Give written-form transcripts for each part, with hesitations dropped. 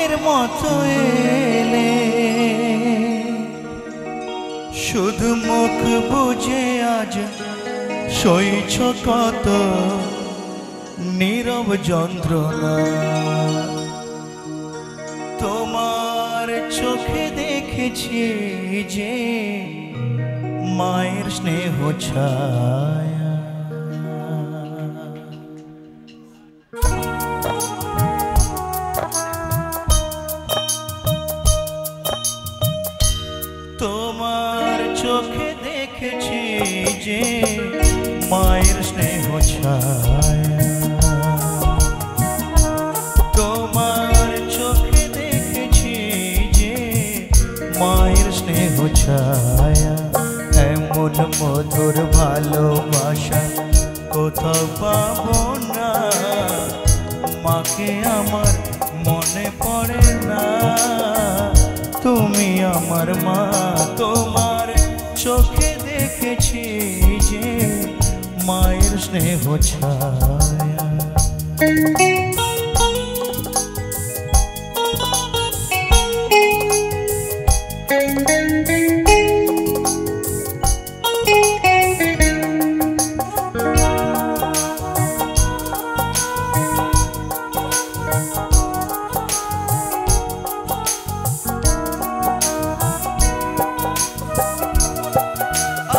আগের মতো এলে, শুধু মুখ বুঝে আজ সইছ কত নীরব যন্ত্রণা। তোমার চোখে দেখেছি যে মায়ের স্নেহ ছায়া। তোমার চোখে দেখেছি যে মায়ের স্নেহ ছায়া। তোমার চোখে দেখেছি যে মায়ের স্নেহ ছায়া। এমন মধুর ভালোবাসা কোথাও পাবো না, মাকে আমার মনে পড়ে না। তুমি আমার মা, তোমার চোখে দেখেছি যে মায়ের স্নেহ ছায়া।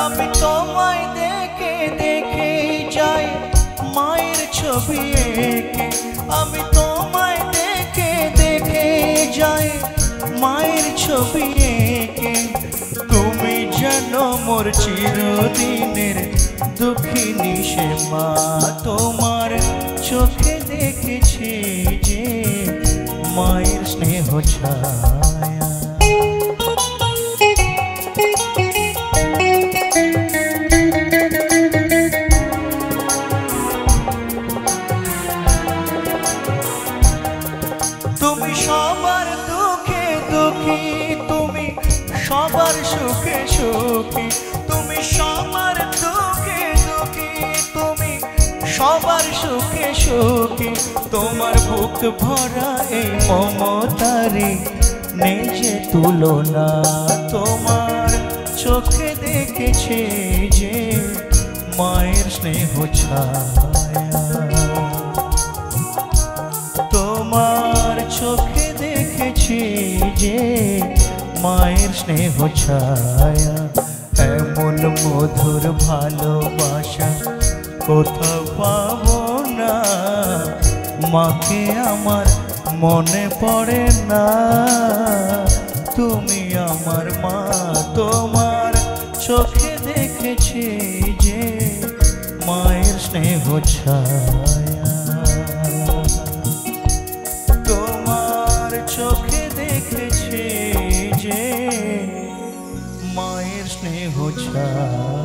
আমি তোমায় দেখে দেখে যাই মায়ের ছবি এঁকে। আমি তোমায় দেখে দেখে যাই মায়ের ছবি এঁকে। তুমি জানো মোর চিরদিনের দুঃখিনী সে মা। তোমার চোখে দেখেছি যে মায়ের স্নেহ ছায়া। তুমি সবার দুঃখে দুঃখী, তুমি সবার সুখে সুখী। তুমি সবার দুঃখে দুঃখী, তুমি সবার সুখে সুখী। তোমার বুক ভরা এই মমতারি নেই যে তুলনা। তোমার চোখে দেখেছি যে মায়ের স্নেহ ছায়া। তোমার চোখে দেখেছি যে মায়ের স্নেহ ছায়া। এমন মধুর ভালোবাসা কোথাও পাবো না, মাকে আমার মনে পড়ে না। তুমি আমার মা, তোমার চোখে দেখেছি যে মায়ের স্নেহ ছায়া। তোমার চোখে দেখেছি যে মায়ের স্নেহ ছায়া।